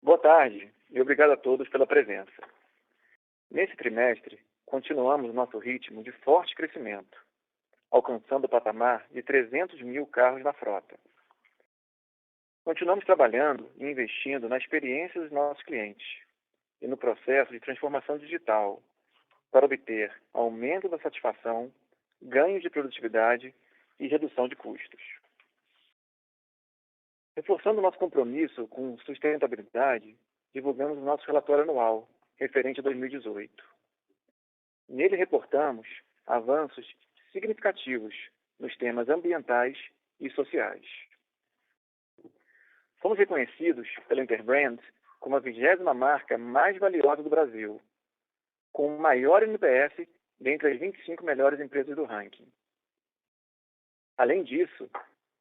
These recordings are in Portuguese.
Boa tarde e obrigado a todos pela presença. Nesse trimestre, continuamos nosso ritmo de forte crescimento, alcançando o patamar de 300 mil carros na frota. Continuamos trabalhando e investindo na experiência dos nossos clientes e no processo de transformação digital para obter aumento da satisfação, ganho de produtividade e redução de custos. Reforçando nosso compromisso com sustentabilidade, divulgamos o nosso relatório anual, referente a 2018. Nele reportamos avanços significativos nos temas ambientais e sociais. Fomos reconhecidos pela Interbrand como a 20ª marca mais valiosa do Brasil, com o maior NPS dentre as 25 melhores empresas do ranking. Além disso,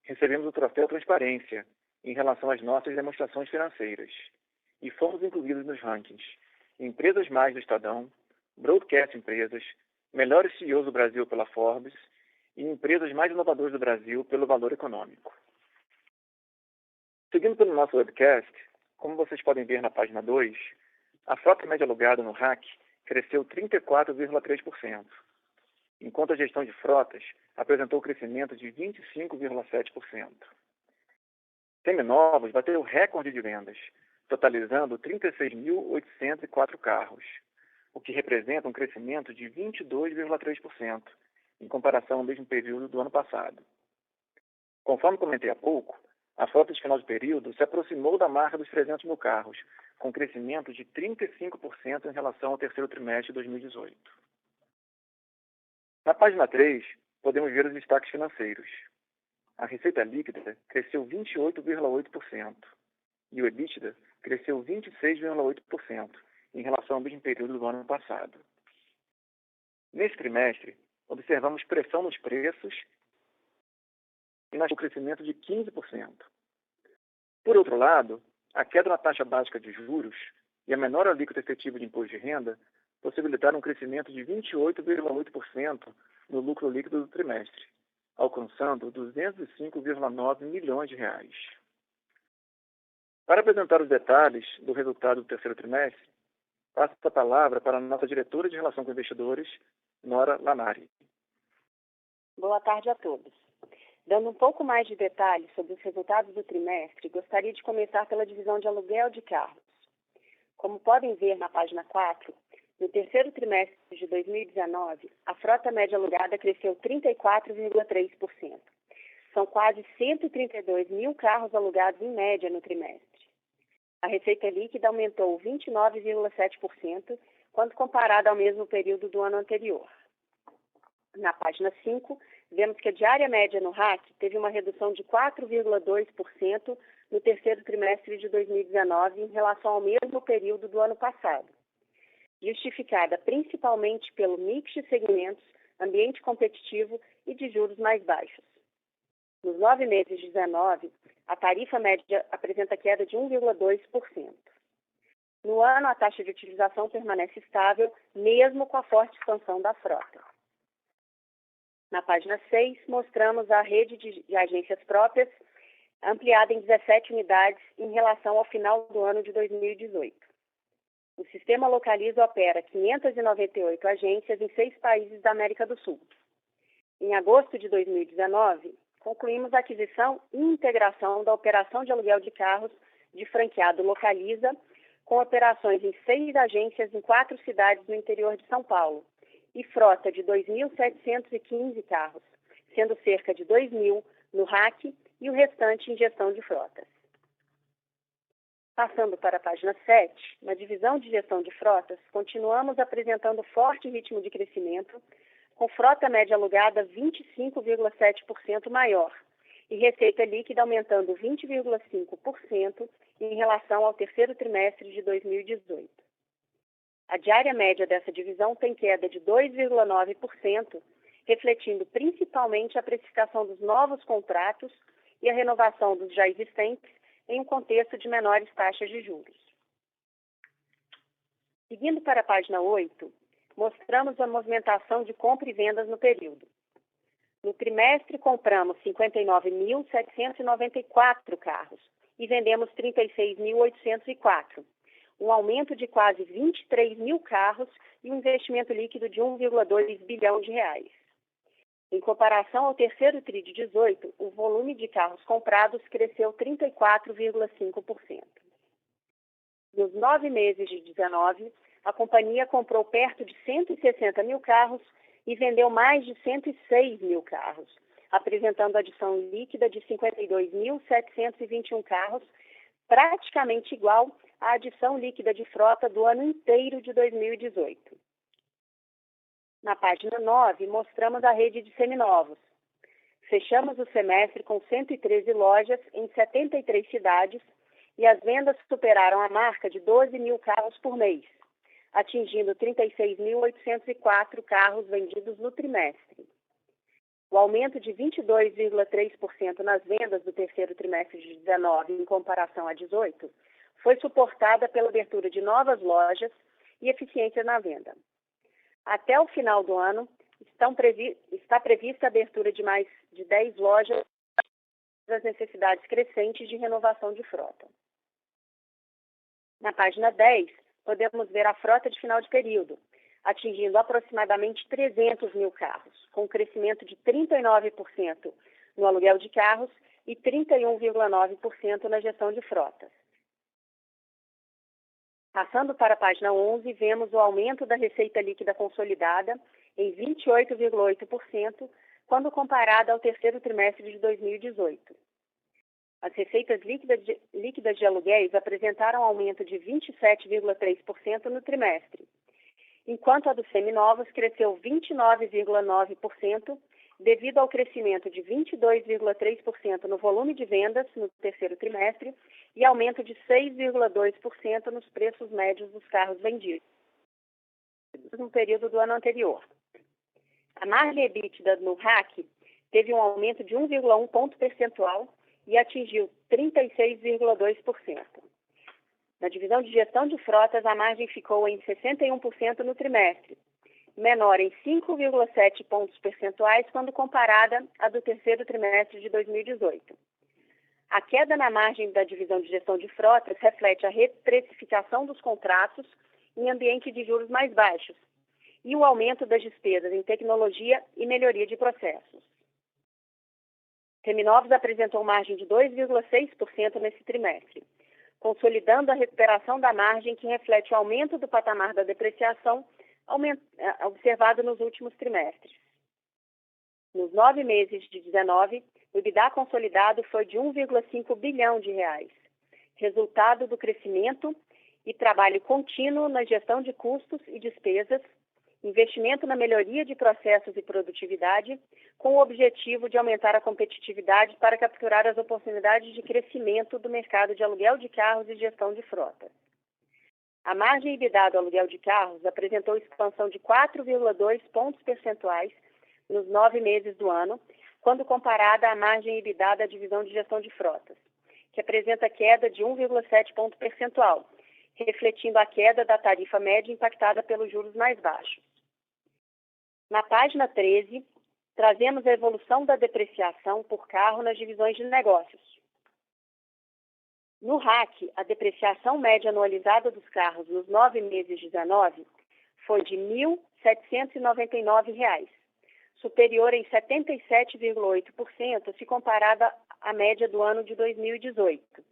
recebemos o troféu Transparência em relação às nossas demonstrações financeiras e fomos incluídos nos rankings Empresas Mais do Estadão, Broadcast Empresas, Melhores CEOs do Brasil pela Forbes e Empresas Mais Inovadoras do Brasil pelo Valor Econômico. Seguindo pelo nosso webcast, como vocês podem ver na página 2, a frota média alugada no RAC cresceu 34,3%, enquanto a gestão de frotas apresentou crescimento de 25,7%. Seminovos bateu recorde de vendas, totalizando 36.804 carros, o que representa um crescimento de 22,3% em comparação ao mesmo período do ano passado. Conforme comentei há pouco, a frota de final de período se aproximou da marca dos 300 mil carros, com crescimento de 35% em relação ao terceiro trimestre de 2018. Na página 3, podemos ver os destaques financeiros. A receita líquida cresceu 28,8% e o EBITDA cresceu 26,8% em relação ao mesmo período do ano passado. Nesse trimestre, observamos pressão nos preços e no crescimento de 15%. Por outro lado, a queda na taxa básica de juros e a menor alíquota efetiva de imposto de renda possibilitaram um crescimento de 28,8% no lucro líquido do trimestre, alcançando 205,9 milhões de reais. Para apresentar os detalhes do resultado do terceiro trimestre, passo a palavra para a nossa diretora de Relação com Investidores, Nora Lanari. Boa tarde a todos. Dando um pouco mais de detalhes sobre os resultados do trimestre, gostaria de começar pela divisão de aluguel de carros. Como podem ver na página 4, no terceiro trimestre de 2019, a frota média alugada cresceu 34,3%. São quase 132 mil carros alugados em média no trimestre. A receita líquida aumentou 29,7% quando comparada ao mesmo período do ano anterior. Na página 5, vemos que a diária média no RAC teve uma redução de 4,2% no terceiro trimestre de 2019 em relação ao mesmo período do ano passado, justificada principalmente pelo mix de segmentos, ambiente competitivo e de juros mais baixos. Nos 9 meses de 2019, a tarifa média apresenta queda de 1,2%. No ano, a taxa de utilização permanece estável, mesmo com a forte expansão da frota. Na página 6, mostramos a rede de agências próprias, ampliada em 17 unidades em relação ao final do ano de 2018. O sistema Localiza opera 598 agências em 6 países da América do Sul. Em agosto de 2019, concluímos a aquisição e integração da operação de aluguel de carros de franqueado Localiza, com operações em 6 agências em 4 cidades no interior de São Paulo, e frota de 2.715 carros, sendo cerca de 2.000 no RAC e o restante em gestão de frotas. Passando para a página 7, na divisão de gestão de frotas, continuamos apresentando forte ritmo de crescimento, com frota média alugada 25,7% maior e receita líquida aumentando 20,5% em relação ao terceiro trimestre de 2018. A diária média dessa divisão tem queda de 2,9%, refletindo principalmente a precificação dos novos contratos e a renovação dos já existentes em um contexto de menores taxas de juros. Seguindo para a página 8, mostramos a movimentação de compra e vendas no período. No trimestre, compramos 59.794 carros e vendemos 36.804, um aumento de quase 23 mil carros e um investimento líquido de 1,2 bilhão de reais. Em comparação ao terceiro TRI de 18, o volume de carros comprados cresceu 34,5%. Nos 9 meses de 19, a companhia comprou perto de 160 mil carros e vendeu mais de 106 mil carros, apresentando adição líquida de 52.721 carros, praticamente igual à adição líquida de frota do ano inteiro de 2018. Na página 9, mostramos a rede de seminovos. Fechamos o semestre com 113 lojas em 73 cidades e as vendas superaram a marca de 12 mil carros por mês, atingindo 36.804 carros vendidos no trimestre. O aumento de 22,3% nas vendas do terceiro trimestre de 19 em comparação a 18 foi suportada pela abertura de novas lojas e eficiência na venda. Até o final do ano, está prevista a abertura de mais de 10 lojas das necessidades crescentes de renovação de frota. Na página 10, podemos ver a frota de final de período, atingindo aproximadamente 300 mil carros, com um crescimento de 39% no aluguel de carros e 31,9% na gestão de frotas. Passando para a página 11, vemos o aumento da receita líquida consolidada em 28,8%, quando comparada ao terceiro trimestre de 2018. As receitas líquidas de aluguéis apresentaram aumento de 27,3% no trimestre, enquanto a dos seminovos cresceu 29,9%, devido ao crescimento de 22,3% no volume de vendas no terceiro trimestre e aumento de 6,2% nos preços médios dos carros vendidos no período do ano anterior. A margem EBITDA no RAC teve um aumento de 1,1 ponto percentual e atingiu 36,2%. Na divisão de gestão de frotas, a margem ficou em 61% no trimestre, menor em 5,7 pontos percentuais quando comparada à do terceiro trimestre de 2018. A queda na margem da divisão de gestão de frotas reflete a reprecificação dos contratos em ambiente de juros mais baixos e o aumento das despesas em tecnologia e melhoria de processos. Seminovos apresentou margem de 2,6% nesse trimestre, consolidando a recuperação da margem que reflete o aumento do patamar da depreciação observado nos últimos trimestres. Nos 9 meses de 19, o EBITDA consolidado foi de 1,5 bilhão de reais, resultado do crescimento e trabalho contínuo na gestão de custos e despesas, investimento na melhoria de processos e produtividade, com o objetivo de aumentar a competitividade para capturar as oportunidades de crescimento do mercado de aluguel de carros e gestão de frota. A margem EBITDA do aluguel de carros apresentou expansão de 4,2 pontos percentuais nos 9 meses do ano, quando comparada à margem EBITDA da divisão de gestão de frotas, que apresenta queda de 1,7 ponto percentual, refletindo a queda da tarifa média impactada pelos juros mais baixos. Na página 13, trazemos a evolução da depreciação por carro nas divisões de negócios. No RAC, a depreciação média anualizada dos carros nos 9 meses de 19 foi de R$ 1.799, superior em 77,8% se comparada à média do ano de 2018,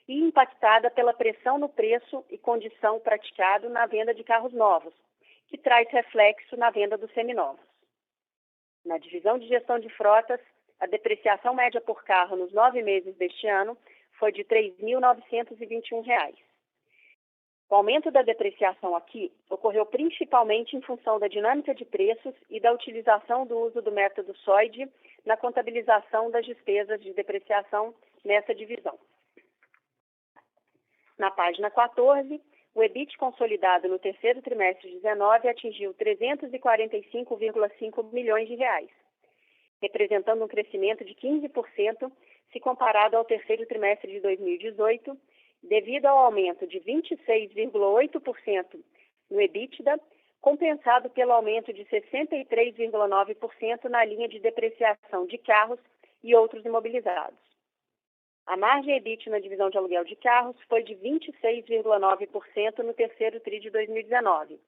e impactada pela pressão no preço e condição praticado na venda de carros novos, que traz reflexo na venda dos seminovos. Na divisão de gestão de frotas, a depreciação média por carro nos 9 meses deste ano foi de R$ 3.921. O aumento da depreciação aqui ocorreu principalmente em função da dinâmica de preços e da utilização do uso do método SOID na contabilização das despesas de depreciação nessa divisão. Na página 14, o EBIT consolidado no terceiro trimestre de 19 atingiu 345,5 milhões de reais, representando um crescimento de 15% se comparado ao terceiro trimestre de 2018, devido ao aumento de 26,8% no EBITDA, compensado pelo aumento de 63,9% na linha de depreciação de carros e outros imobilizados. A margem EBIT na divisão de aluguel de carros foi de 26,9% no terceiro TRI de 2019,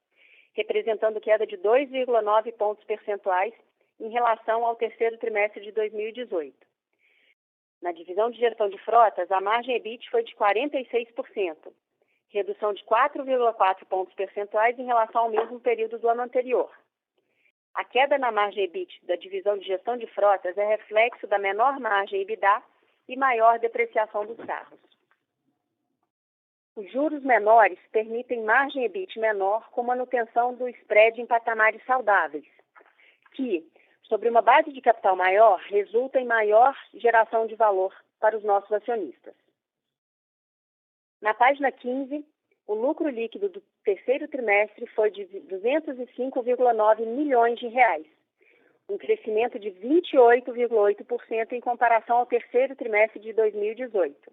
representando queda de 2,9 pontos percentuais em relação ao terceiro trimestre de 2018. Na divisão de gestão de frotas, a margem EBIT foi de 46%, redução de 4,4 pontos percentuais em relação ao mesmo período do ano anterior. A queda na margem EBIT da divisão de gestão de frotas é reflexo da menor margem EBITDA e maior depreciação dos carros. Os juros menores permitem margem EBIT menor com manutenção do spread em patamares saudáveis, que, sobre uma base de capital maior, resulta em maior geração de valor para os nossos acionistas. Na página 15, o lucro líquido do terceiro trimestre foi de 205,9 milhões de reais, um crescimento de 28,8% em comparação ao terceiro trimestre de 2018,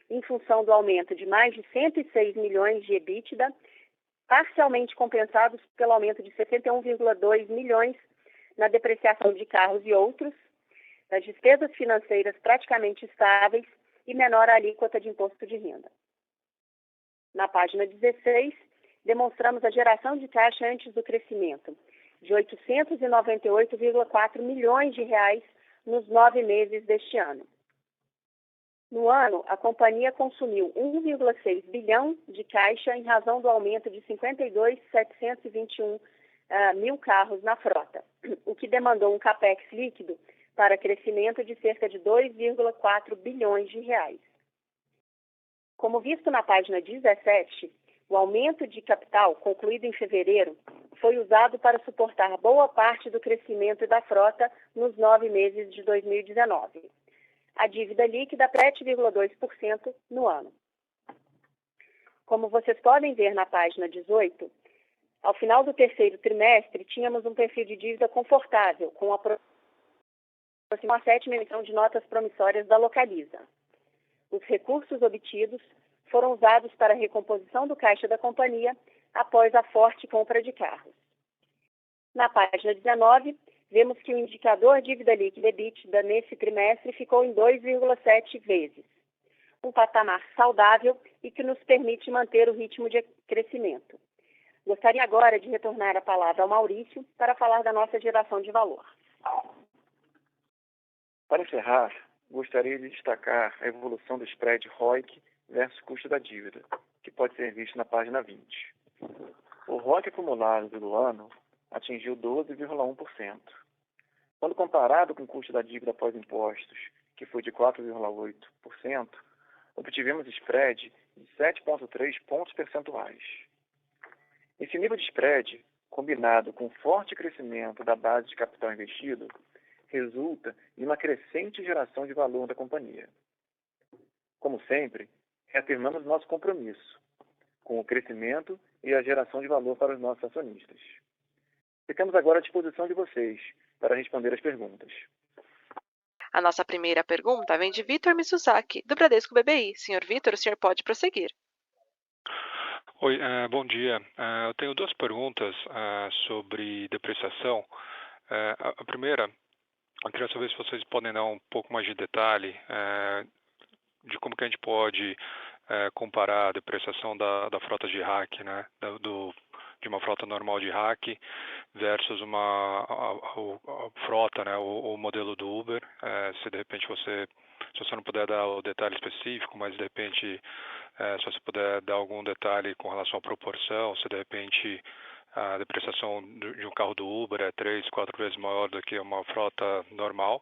em função do aumento de mais de 106 milhões de EBITDA, parcialmente compensados pelo aumento de 71,2 milhões na depreciação de carros e outros, das despesas financeiras praticamente estáveis e menor alíquota de imposto de renda. Na página 16, demonstramos a geração de caixa antes do crescimento, de 898,4 milhões de reais nos 9 meses deste ano. No ano, a companhia consumiu 1,6 bilhão de caixa em razão do aumento de 52.721 mil carros na frota, o que demandou um capex líquido para crescimento de cerca de 2,4 bilhões de reais. Como visto na página 17, o aumento de capital concluído em fevereiro foi usado para suportar boa parte do crescimento da frota nos 9 meses de 2019. A dívida líquida 7,2% no ano. Como vocês podem ver na página 18, ao final do terceiro trimestre, tínhamos um perfil de dívida confortável, com a sétima emissão de notas promissórias da Localiza. Os recursos obtidos foram usados para a recomposição do caixa da companhia após a forte compra de carros. Na página 19, vemos que o indicador dívida líquida EBITDA nesse trimestre ficou em 2,7 vezes, um patamar saudável e que nos permite manter o ritmo de crescimento. Gostaria agora de retornar a palavra ao Maurício para falar da nossa geração de valor. Para encerrar, gostaria de destacar a evolução do spread ROIC versus custo da dívida, que pode ser visto na página 20. O ROIC acumulado do ano atingiu 12,1%. Quando comparado com o custo da dívida após impostos, que foi de 4,8%, obtivemos spread de 7,3 pontos percentuais. Esse nível de spread, combinado com o forte crescimento da base de capital investido, resulta em uma crescente geração de valor da companhia. Como sempre, reafirmamos nosso compromisso com o crescimento e a geração de valor para os nossos acionistas. Ficamos agora à disposição de vocês para responder as perguntas. A nossa primeira pergunta vem de Vitor Mizuzaki, do Bradesco BBI. Senhor Vitor, o senhor pode prosseguir. Oi, bom dia. Eu tenho duas perguntas sobre depreciação. A primeira, eu queria saber se vocês podem dar um pouco mais de detalhe de como que a gente pode comparar a depreciação da frota de RAC, né, de uma frota normal de RAC versus a frota, né, o modelo do Uber. Se de repente se você não puder dar o detalhe específico, mas de repente se você puder dar algum detalhe com relação à proporção, se de repente a depreciação de um carro do Uber é 3, 4 vezes maior do que uma frota normal.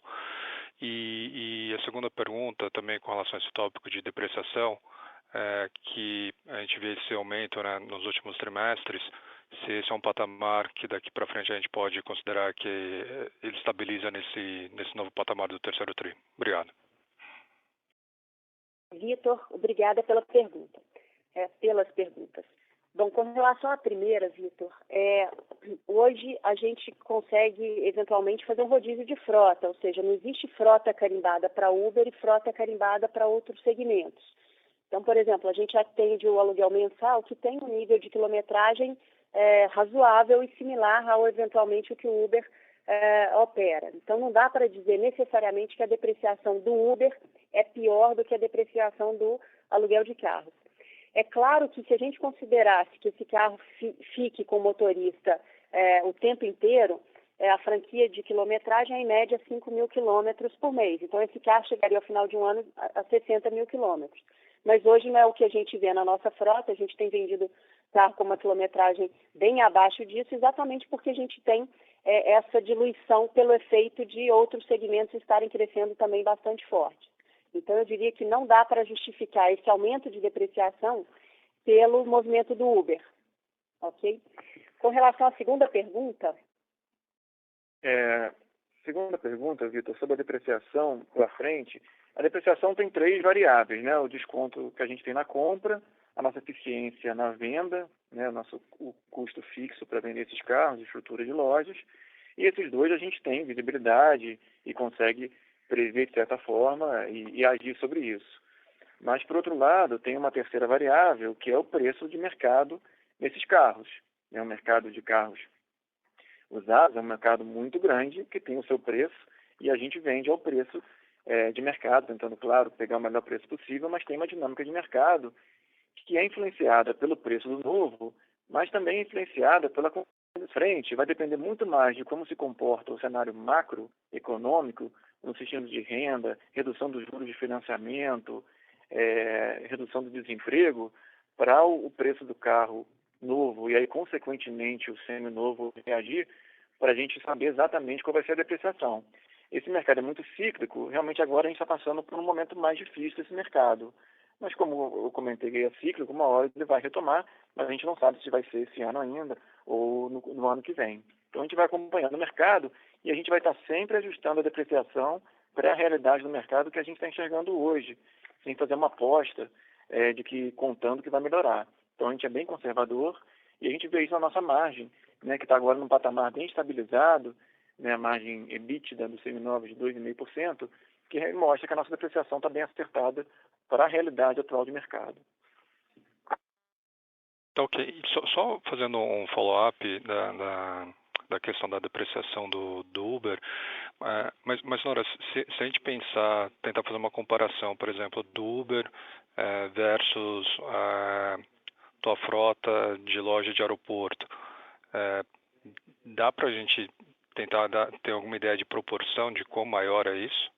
E a segunda pergunta, também com relação a esse tópico de depreciação, que a gente vê esse aumento, né, nos últimos trimestres, se esse é um patamar que daqui para frente a gente pode considerar que ele estabiliza nesse novo patamar do terceiro TRI. Obrigado. Vitor, obrigada pelas perguntas. Bom, com relação à primeira, Vitor, hoje a gente consegue eventualmente fazer um rodízio de frota, ou seja, não existe frota carimbada para Uber e frota carimbada para outros segmentos. Então, por exemplo, a gente atende o aluguel mensal que tem um nível de quilometragem razoável e similar ao eventualmente o que o Uber opera. Então, não dá para dizer necessariamente que a depreciação do Uber é pior do que a depreciação do aluguel de carros. É claro que se a gente considerasse que esse carro fique com o motorista o tempo inteiro, a franquia de quilometragem é em média 5 mil quilômetros por mês. Então, esse carro chegaria ao final de um ano a 60 mil quilômetros. Mas hoje não é o que a gente vê na nossa frota, a gente tem vendido carro com uma quilometragem bem abaixo disso, exatamente porque a gente tem essa diluição pelo efeito de outros segmentos estarem crescendo também bastante forte. Então, eu diria que não dá para justificar esse aumento de depreciação pelo movimento do Uber, ok? Com relação à segunda pergunta... Segunda pergunta, Vitor, sobre a depreciação para frente. A depreciação tem 3 variáveis, né? O desconto que a gente tem na compra, a nossa eficiência na venda, né? O custo fixo para vender esses carros, estrutura de lojas. E esses 2 a gente tem visibilidade e consegue prever de certa forma e agir sobre isso. Mas, por outro lado, tem uma terceira variável, que é o preço de mercado nesses carros. O mercado de carros usados é um mercado muito grande, que tem o seu preço, e a gente vende ao preço de mercado, tentando, claro, pegar o melhor preço possível, mas tem uma dinâmica de mercado que é influenciada pelo preço do novo, mas também é influenciada pela concorrência de frente. Vai depender muito mais de como se comporta o cenário macroeconômico, no sentido de renda, redução dos juros de financiamento, redução do desemprego, para o preço do carro novo e aí, consequentemente, o seminovo reagir, para a gente saber exatamente qual vai ser a depreciação. Esse mercado é muito cíclico, realmente agora a gente está passando por um momento mais difícil desse mercado. Mas como eu comentei, é cíclico, uma hora ele vai retomar, mas a gente não sabe se vai ser esse ano ainda ou no ano que vem. Então a gente vai acompanhando o mercado e a gente vai estar sempre ajustando a depreciação para a realidade do mercado que a gente está enxergando hoje, sem fazer uma aposta de que contando que vai melhorar. Então a gente é bem conservador e a gente vê isso na nossa margem, né, que está agora num patamar bem estabilizado, né, a margem EBITDA do seminovo de 2,5%, que mostra que a nossa depreciação está bem acertada para a realidade atual de mercado. Ok. Só fazendo um follow-up da questão da depreciação do Uber, mas Nora, se a gente tentar fazer uma comparação, por exemplo, do Uber versus tua frota de loja de aeroporto, dá para a gente tentar ter alguma ideia de proporção de quão maior é isso?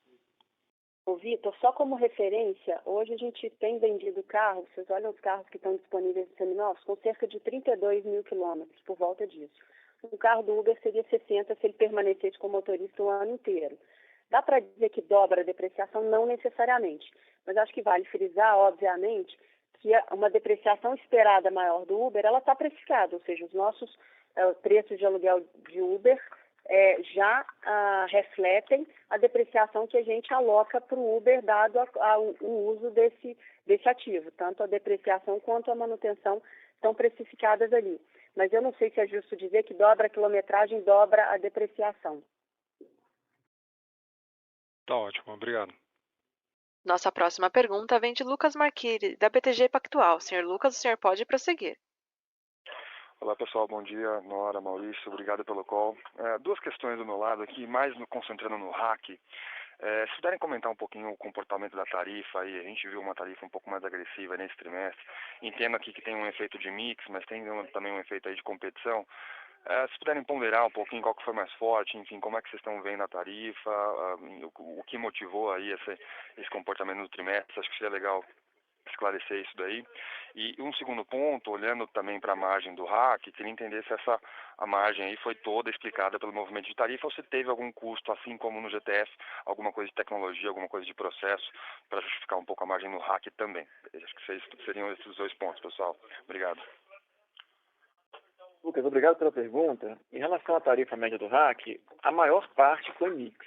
Ô, Vitor, só como referência, hoje a gente tem vendido carros, vocês olham os carros que estão disponíveis em seminovos, com cerca de 32 mil quilômetros, por volta disso. Um carro do Uber seria 60 se ele permanecesse com o motorista o ano inteiro. Dá para dizer que dobra a depreciação? Não necessariamente, mas acho que vale frisar, obviamente, que uma depreciação esperada maior do Uber, ela está precificada, ou seja, os nossos preços de aluguel de Uber já refletem a depreciação que a gente aloca para o Uber, dado o uso desse ativo. Tanto a depreciação quanto a manutenção estão precificadas ali. Mas eu não sei se é justo dizer que dobra a quilometragem, dobra a depreciação. Tá ótimo, obrigado. Nossa próxima pergunta vem de Lucas Marquiri, da BTG Pactual. Senhor Lucas, o senhor pode prosseguir. Olá pessoal, bom dia, Nora, Maurício, obrigado pelo call. 2 questões do meu lado aqui, mais concentrando no RAC. Se puderem comentar um pouquinho o comportamento da tarifa, aí, a gente viu uma tarifa um pouco mais agressiva nesse trimestre. Entendo aqui que tem um efeito de mix, mas tem também um efeito aí de competição. Se puderem ponderar um pouquinho qual que foi mais forte, enfim, como é que vocês estão vendo a tarifa, o que motivou aí esse comportamento no trimestre, acho que seria legal esclarecer isso daí. E um segundo ponto, olhando também para a margem do RAC, queria entender se a margem aí foi toda explicada pelo movimento de tarifa ou se teve algum custo, assim como no GTF, alguma coisa de tecnologia, alguma coisa de processo, para justificar um pouco a margem no RAC também. Acho que seriam esses 2 pontos, pessoal. Obrigado. Lucas, obrigado pela pergunta. Em relação à tarifa média do RAC, a maior parte foi mix.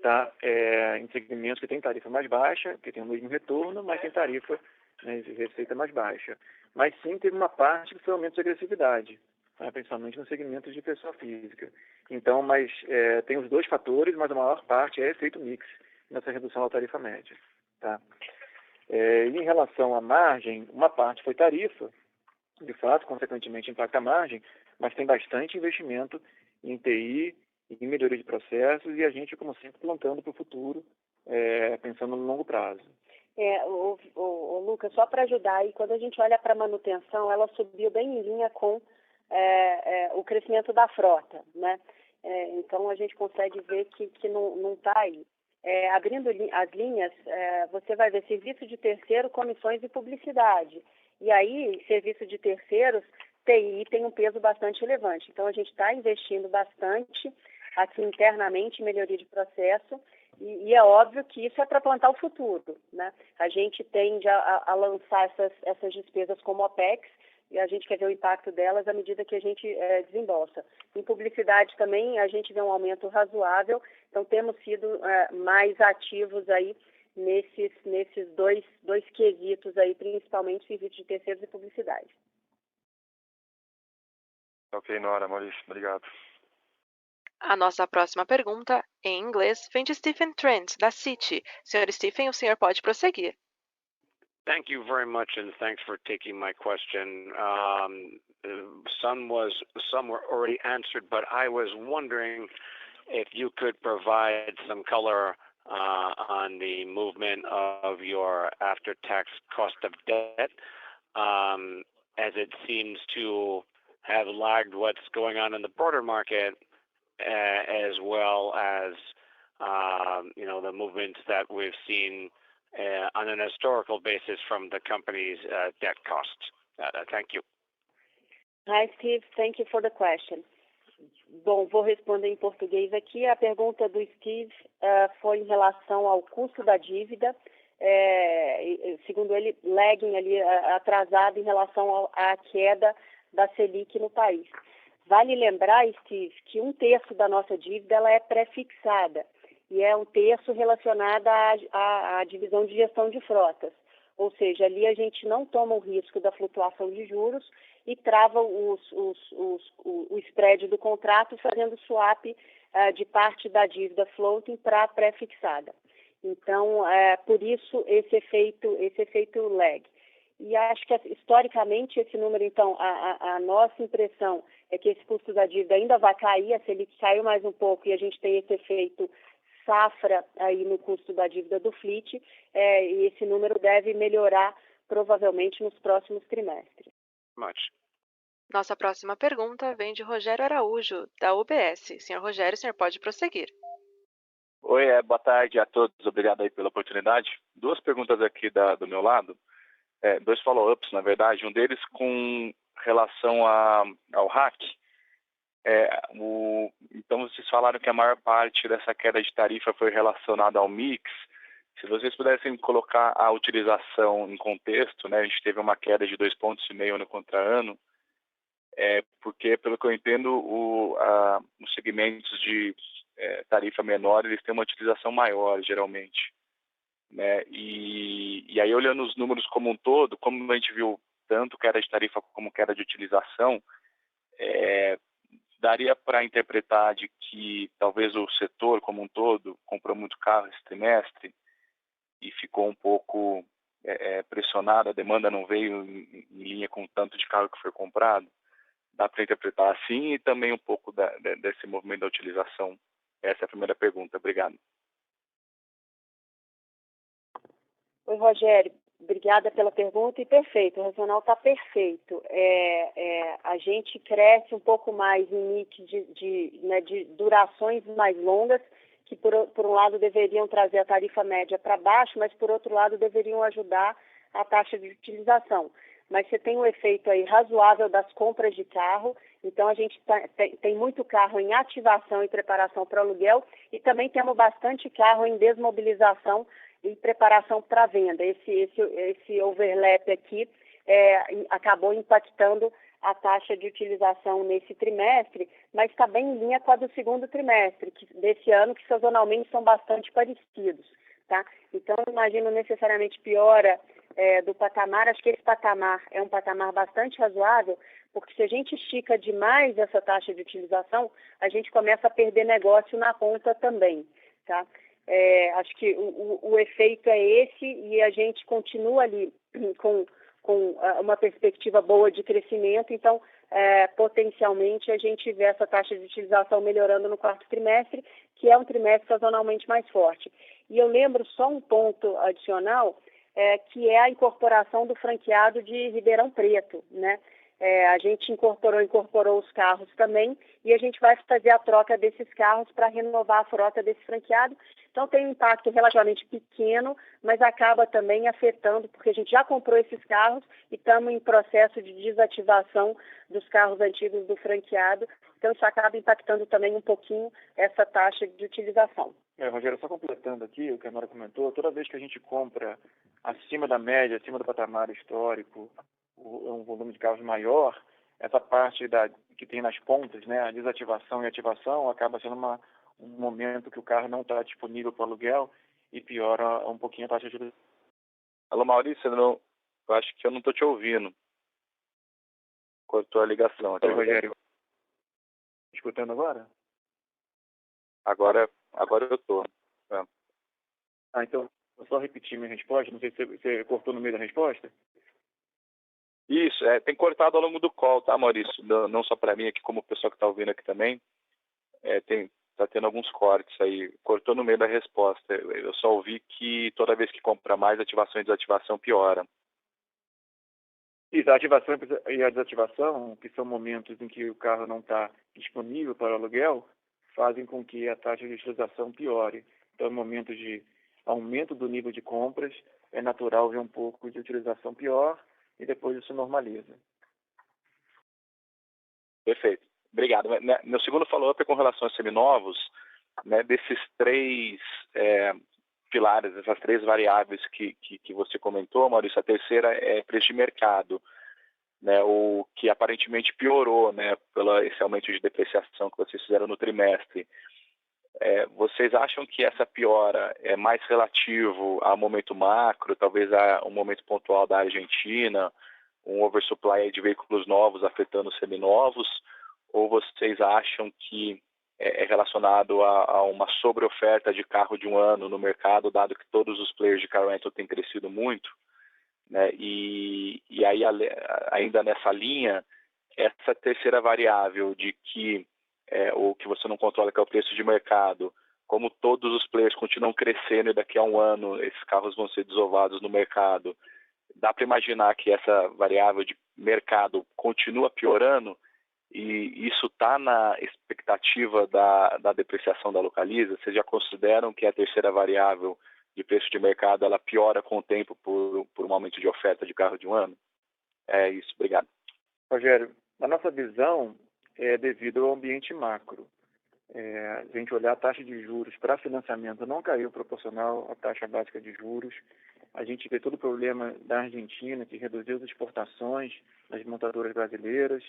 Tá? Em segmentos que tem tarifa mais baixa, que tem o mesmo retorno, mas tem tarifa, né, de receita mais baixa. Mas sim, teve uma parte que foi aumento de agressividade, tá? Principalmente no segmento de pessoa física. Então, tem os 2 fatores, mas a maior parte é efeito mix nessa redução da tarifa média. Tá? E em relação à margem, uma parte foi tarifa, de fato, consequentemente impacta a margem, mas tem bastante investimento em TI, em melhoria de processos, e a gente, como sempre, plantando para o futuro pensando no longo prazo. O Lucas, só para ajudar, aí, quando a gente olha para a manutenção, ela subiu bem em linha com o crescimento da frota, né? Então a gente consegue ver que não está aí. Abrindo as linhas, você vai ver serviço de terceiro, comissões e publicidade. E aí, serviço de terceiros, TI tem um peso bastante relevante. Então a gente está investindo bastante aqui internamente em melhoria de processo. E é óbvio que isso é para plantar o futuro, né? A gente tende a lançar essas despesas como OPEX e a gente quer ver o impacto delas à medida que a gente desembolsa. Em publicidade também a gente vê um aumento razoável, então temos sido mais ativos aí nesses dois quesitos aí, principalmente serviços de terceiros e publicidade. Ok, Nora, Maurício, obrigado. A nossa próxima pergunta, em inglês, vem de Stephen Trent, da Citi. Senhor Stephen, o senhor pode prosseguir. Thank you very much, and thanks for taking my question. Some were already answered, but I was wondering if you could provide some color on the movement of your after-tax cost of debt, as it seems to have lagged what's going on in the broader market, as well as the movements that we've seen on an historical basis from the company's debt costs. Thank you. Hi, Steve. Thank you for the question. Bom, vou responder em português aqui. A pergunta do Steve foi em relação ao custo da dívida, segundo ele, lagging ali, atrasado em relação à queda da Selic no país. Vale lembrar, Steve, que 1/3 da nossa dívida ela é pré-fixada e é 1/3 relacionada à divisão de gestão de frotas. Ou seja, ali a gente não toma o risco da flutuação de juros e trava o spread do contrato fazendo swap de parte da dívida floating para pré-fixada. Então, por isso esse efeito lag. E acho que historicamente esse número, então, a nossa impressão é que esse custo da dívida ainda vai cair, a Selic caiu mais um pouco e a gente tem esse efeito safra aí no custo da dívida do fleet, e esse número deve melhorar provavelmente nos próximos trimestres. Nossa próxima pergunta vem de Rogério Araújo, da UBS. Senhor Rogério, o senhor pode prosseguir. Oi, boa tarde a todos. Obrigado aí pela oportunidade. 2 perguntas aqui do meu lado, 2 follow-ups, na verdade. Um deles com relação ao hack. Então, vocês falaram que a maior parte dessa queda de tarifa foi relacionada ao mix. Se vocês pudessem colocar a utilização em contexto, né, a gente teve uma queda de 2,5 pontos no contra-ano, porque, pelo que eu entendo, os segmentos de tarifa menor, eles têm uma utilização maior, geralmente. Né? E aí, olhando os números como um todo, como a gente viu tanto queda de tarifa como queda de utilização, daria para interpretar de que talvez o setor como um todo comprou muito carro esse trimestre e ficou um pouco pressionado, a demanda não veio em linha com o tanto de carro que foi comprado. Dá para interpretar assim, e também um pouco desse movimento da utilização. Essa é a primeira pergunta. Obrigado. Oi, Rogério. Obrigada pela pergunta e perfeito, o racional está perfeito. A gente cresce um pouco mais em mix de durações mais longas, que por um lado deveriam trazer a tarifa média para baixo, mas por outro lado deveriam ajudar a taxa de utilização. Mas você tem um efeito aí razoável das compras de carro, então a gente tem muito carro em ativação e preparação para aluguel e também temos bastante carro em desmobilização e preparação para venda. Esse overlap aqui acabou impactando a taxa de utilização nesse trimestre, mas está bem em linha com a do segundo trimestre desse ano, que sazonalmente são bastante parecidos. Tá? Então, não imagino necessariamente piora do patamar. Acho que esse patamar é um patamar bastante razoável, porque se a gente estica demais essa taxa de utilização, a gente começa a perder negócio na ponta também. Tá? Acho que o efeito é esse e a gente continua ali com com uma perspectiva boa de crescimento, então potencialmente a gente vê essa taxa de utilização melhorando no quarto trimestre, que é um trimestre sazonalmente mais forte. E eu lembro só um ponto adicional, que é a incorporação do franqueado de Ribeirão Preto, né? A gente incorporou os carros também e a gente vai fazer a troca desses carros para renovar a frota desse franqueado. Então tem um impacto relativamente pequeno, mas acaba também afetando, porque a gente já comprou esses carros e estamos em processo de desativação dos carros antigos do franqueado. Então isso acaba impactando também um pouquinho essa taxa de utilização. Rogério, só completando aqui o que a Nora comentou, toda vez que a gente compra acima da média, acima do patamar histórico, um volume de carros maior, essa parte que tem nas pontas, né, a desativação e ativação, acaba sendo um momento que o carro não está disponível para aluguel e piora um pouquinho a taxa de utilização. Alô, Maurício, eu acho que eu não estou te ouvindo. Cortou a ligação. Oi, Rogério. Escutando agora? Agora eu estou. Então, vou só repetir minha resposta. Não sei se você cortou no meio da resposta. Isso, tem cortado ao longo do call, tá, Maurício? Não só para mim, aqui como o pessoal que está ouvindo aqui também. Tá tendo alguns cortes aí. Cortou no meio da resposta. Eu só ouvi que toda vez que compra mais, ativação e desativação piora. Isso, a ativação e a desativação, que são momentos em que o carro não está disponível para o aluguel, fazem com que a taxa de utilização piore. Então, em momentos de aumento do nível de compras, é natural ver um pouco de utilização pior e depois isso normaliza. Perfeito. Obrigado. Meu segundo follow-up é com relação aos seminovos, né, desses três pilares, essas três variáveis que você comentou, Maurício. A terceira é preço de mercado, né, o que aparentemente piorou, né, pelo esse aumento de depreciação que vocês fizeram no trimestre. Vocês acham que essa piora é mais relativo ao momento macro, talvez a um momento pontual da Argentina, um oversupply de veículos novos afetando os seminovos, ou vocês acham que é relacionado a uma sobreoferta de carro de um ano no mercado, dado que todos os players de car rental têm crescido muito, né? E aí, ainda nessa linha, essa terceira variável de que o que você não controla, que é o preço de mercado, como todos os players continuam crescendo e daqui a um ano esses carros vão ser desovados no mercado, dá para imaginar que essa variável de mercado continua piorando e isso está na expectativa da depreciação da Localiza? Vocês já consideram que a terceira variável de preço de mercado ela piora com o tempo por um aumento de oferta de carro de um ano? É isso, obrigado. Rogério, na nossa visão, é devido ao ambiente macro. A gente olhar a taxa de juros para financiamento não caiu proporcional à taxa básica de juros. A gente vê todo o problema da Argentina, que reduziu as exportações das montadoras brasileiras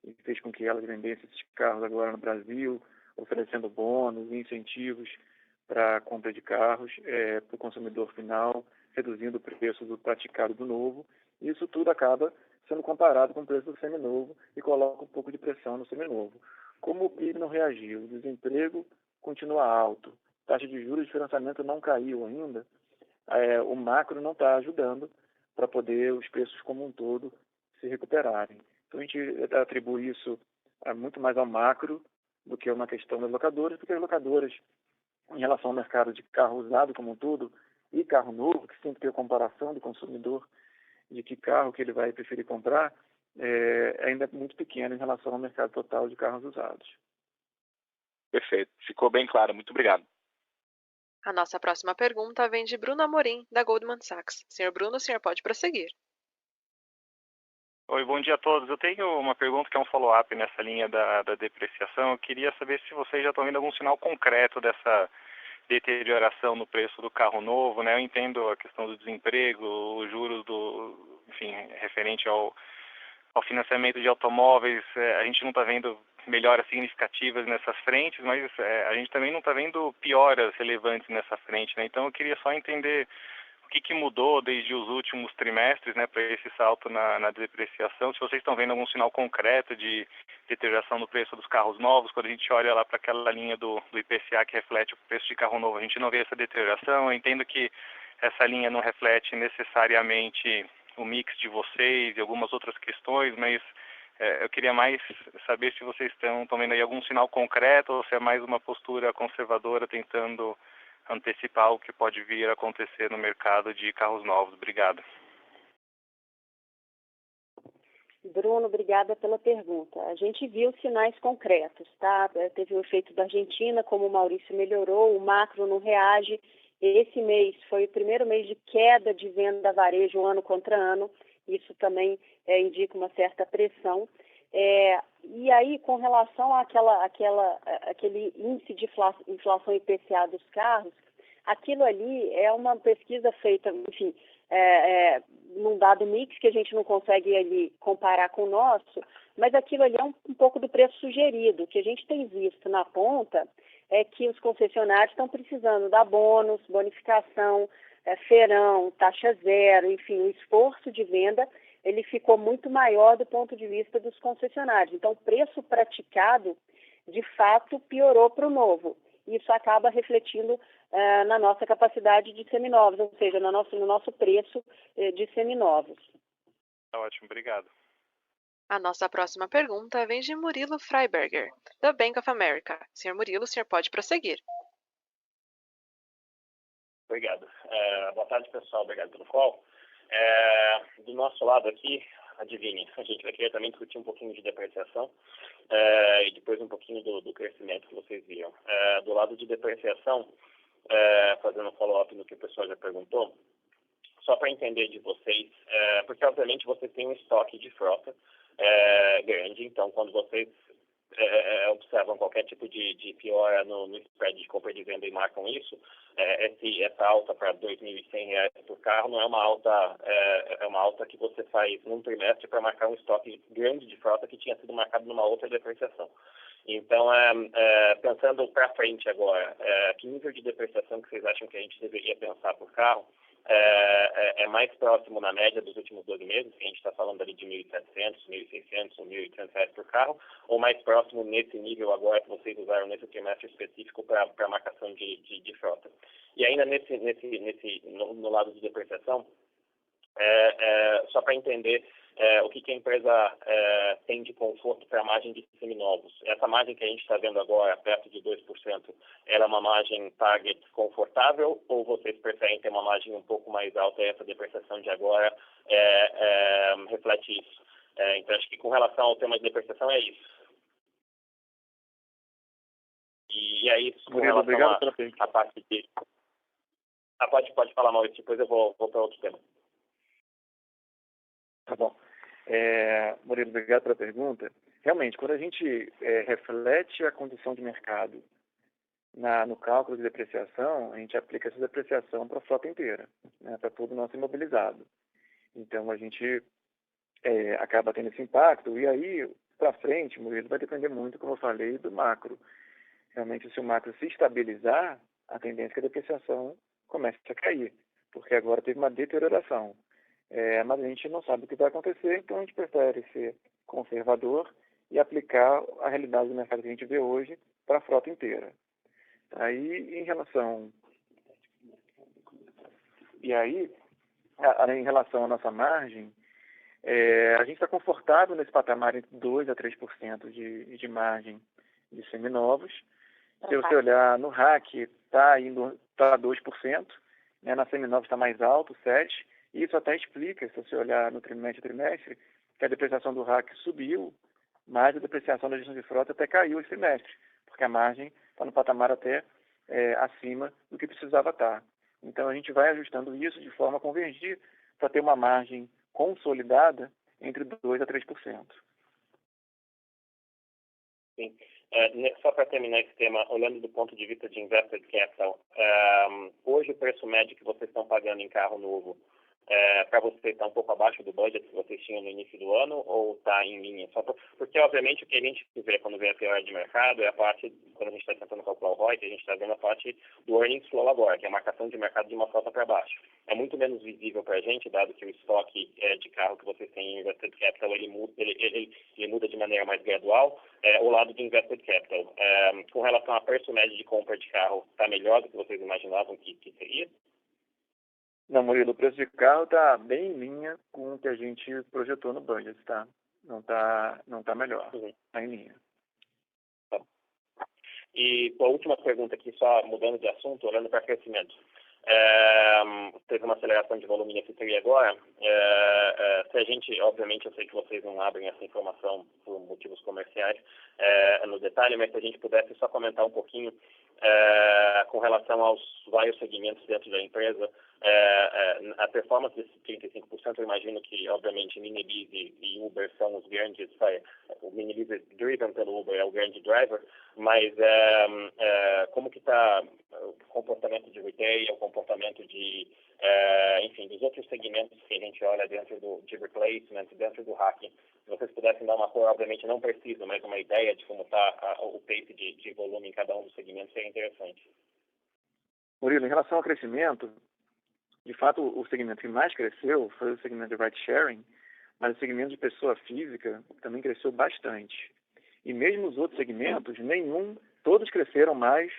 e fez com que elas vendessem esses carros agora no Brasil, oferecendo bônus e incentivos para a compra de carros para o consumidor final, reduzindo o preço do praticado do novo. E isso tudo acaba sendo comparado com o preço do seminovo e coloca um pouco de pressão no seminovo. Como o PIB não reagiu, o desemprego continua alto, a taxa de juros de financiamento não caiu ainda, o macro não está ajudando para poder os preços como um todo se recuperarem. Então a gente atribui isso muito mais ao macro do que a uma questão das locadoras, porque as locadoras, em relação ao mercado de carro usado como um todo e carro novo, que sempre tem a comparação do consumidor de que carro que ele vai preferir comprar, ainda é muito pequeno em relação ao mercado total de carros usados. Perfeito. Ficou bem claro. Muito obrigado. A nossa próxima pergunta vem de Bruno Amorim, da Goldman Sachs. Senhor Bruno, o senhor pode prosseguir. Oi, bom dia a todos. Eu tenho uma pergunta que é um follow-up nessa linha da depreciação. Eu queria saber se vocês já estão vendo algum sinal concreto dessa deterioração no preço do carro novo, né? Eu entendo a questão do desemprego, os juros referente ao financiamento de automóveis. A gente não está vendo melhoras significativas nessas frentes, mas a gente também não está vendo pioras relevantes nessa frente, né? Então eu queria só entender o que mudou desde os últimos trimestres, né, para esse salto na depreciação, se vocês estão vendo algum sinal concreto de deterioração no preço dos carros novos. Quando a gente olha lá para aquela linha do IPCA que reflete o preço de carro novo, a gente não vê essa deterioração. Eu entendo que essa linha não reflete necessariamente o mix de vocês e algumas outras questões, mas eu queria mais saber se vocês estão vendo aí algum sinal concreto ou se é mais uma postura conservadora tentando antecipar o que pode vir a acontecer no mercado de carros novos. Obrigado. Bruno, obrigada pela pergunta. A gente viu sinais concretos, tá? Teve o efeito da Argentina, como o Maurício melhorou, o macro não reage. Esse mês foi o primeiro mês de queda de venda varejo ano contra ano. Isso também indica uma certa pressão. E aí, com relação àquele índice de inflação IPCA dos carros, aquilo ali é uma pesquisa feita, enfim, num dado mix que a gente não consegue ali comparar com o nosso, mas aquilo ali é um pouco do preço sugerido. O que a gente tem visto na ponta é que os concessionários estão precisando dar bônus, bonificação, feirão, taxa zero, enfim, o esforço de venda ele ficou muito maior do ponto de vista dos concessionários. Então, o preço praticado, de fato, piorou para o novo. Isso acaba refletindo na nossa capacidade de seminovos, ou seja, no nosso preço de seminovos. Ótimo, obrigado. A nossa próxima pergunta vem de Murilo Freiberger, da Bank of America. Senhor Murilo, o senhor pode prosseguir. Obrigado. Boa tarde, pessoal. Obrigado pelo call. Do nosso lado aqui, adivinhem, a gente vai querer também discutir um pouquinho de depreciação e depois um pouquinho do crescimento que vocês viram. Do lado de depreciação, fazendo um follow-up no que o pessoal já perguntou, só para entender de vocês, porque obviamente vocês têm um estoque de frota grande, então quando vocês observam qualquer tipo de piora no spread de compra e de venda e marcam isso, essa alta para R$ 2.100 por carro não é uma alta, é uma alta que você faz num trimestre para marcar um estoque grande de frota que tinha sido marcado numa outra depreciação. Então, pensando para frente agora, que nível de depreciação que vocês acham que a gente deveria pensar por carro? É mais próximo na média dos últimos 12 meses, que a gente está falando ali de R$ 1.700, R$ 1.600, R$ 1.800 por carro, ou mais próximo nesse nível agora que vocês usaram nesse trimestre específico para marcação de frota. E ainda no lado de depreciação, só para entender o que a empresa tem de conforto para a margem de seminovos. Essa margem que a gente está vendo agora, perto de 2%, ela é uma margem target confortável ou vocês preferem ter uma margem um pouco mais alta e essa depreciação de agora reflete isso? Então, acho que com relação ao tema de depreciação é isso. E é isso com relação à parte de... Pode falar, Maurício, depois eu vou para outro tema. Tá bom. Murilo, obrigado pela pergunta. Realmente, quando a gente reflete a condição de mercado no cálculo de depreciação, a gente aplica essa depreciação para a frota inteira, né, para todo o nosso imobilizado. Então, a gente acaba tendo esse impacto. E aí, para frente, Murilo, vai depender muito, como eu falei, do macro. Realmente, se o macro se estabilizar, a tendência é que a depreciação comece a cair, porque agora teve uma deterioração. Mas a gente não sabe o que vai acontecer, então a gente prefere ser conservador e aplicar a realidade do mercado que a gente vê hoje para a frota inteira. Aí, em relação à nossa margem, a gente está confortável nesse patamar entre 2% a 3% de margem de seminovos. Se você olhar no RAC, está 2%, né, na seminovos está mais alto, 7%. Isso até explica, se você olhar no trimestre a trimestre, que a depreciação do RAC subiu, mas a depreciação da gestão de frota até caiu esse trimestre, porque a margem está no patamar até acima do que precisava estar. Então, a gente vai ajustando isso de forma a convergir para ter uma margem consolidada entre 2% a 3%. Sim. Só para terminar esse tema, olhando do ponto de vista de invested capital, hoje o preço médio que vocês estão pagando em carro novo, para você está um pouco abaixo do budget que vocês tinham no início do ano ou está em linha? Porque, obviamente, o que a gente vê quando vê a pior de mercado é a parte, quando a gente está tentando calcular o ROI, que a gente está vendo a parte do earnings flow agora, que é a marcação de mercado de uma frota para baixo. É muito menos visível para a gente, dado que o estoque de carro que vocês têm em invested capital, ele muda de maneira mais gradual, o lado de invested capital. Com relação a preço médio de compra de carro, está melhor do que vocês imaginavam que seria? Não, Murilo, o preço de carro está bem em linha com o que a gente projetou no budget, tá? Não tá melhor, está em linha. E a última pergunta aqui, só mudando de assunto, olhando para crescimento. Teve uma aceleração de volume nesse TRI agora. Se a gente, obviamente, eu sei que vocês não abrem essa informação por motivos comerciais no detalhe, mas se a gente pudesse só comentar um pouquinho com relação aos vários segmentos dentro da empresa, a performance desses 35%, eu imagino que, obviamente, Minibiz e Uber são os grandes, o Minibiz é driven pelo Uber, é o grande driver, mas como que está o comportamento de retail, o comportamento de, enfim, dos outros segmentos que a gente olha dentro de replacement, dentro do hacking? Se vocês pudessem dar uma cor, obviamente não preciso, mas uma ideia de como está o pace de volume em cada um dos segmentos seria interessante. Murilo, em relação ao crescimento, de fato, o segmento que mais cresceu foi o segmento de ride sharing, mas o segmento de pessoa física também cresceu bastante. E mesmo os outros segmentos, todos cresceram mais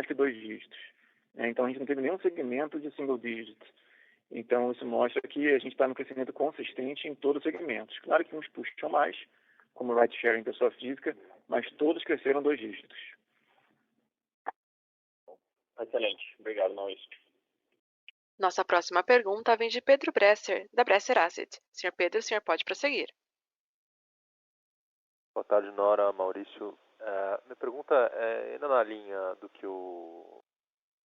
que 2 dígitos. Então, a gente não teve nenhum segmento de single digit. Então, isso mostra que a gente está no crescimento consistente em todos os segmentos. Claro que uns puxam mais, como ride sharing em pessoa física, mas todos cresceram 2 dígitos. Excelente. Obrigado, Maurício. Nossa próxima pergunta vem de Pedro Bresser, da Bresser Asset. Senhor Pedro, o senhor pode prosseguir. Boa tarde, Nora, Maurício. Minha pergunta é ainda na linha do que o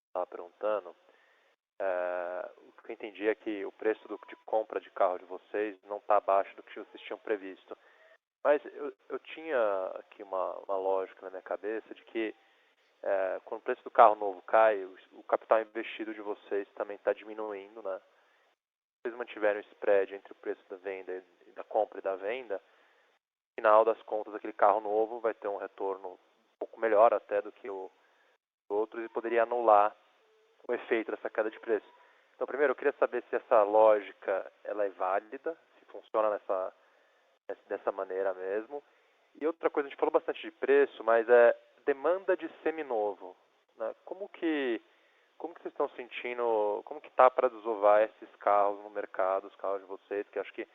estava perguntando. O que eu entendi é que o preço de compra de carro de vocês não está abaixo do que vocês tinham previsto. Mas eu tinha aqui uma lógica na minha cabeça de que quando o preço do carro novo cai, o capital investido de vocês também está diminuindo, né? Se vocês mantiverem o spread entre o preço da venda e da compra e da venda, no final das contas, aquele carro novo vai ter um retorno um pouco melhor até do que os outros e poderia anular o efeito dessa queda de preço. Então, primeiro, eu queria saber se essa lógica ela é válida, se funciona dessa maneira mesmo. E outra coisa, a gente falou bastante de preço, mas demanda de seminovo, né? Como que vocês estão sentindo, como que está para desovar esses carros no mercado, os carros de vocês, que acho que é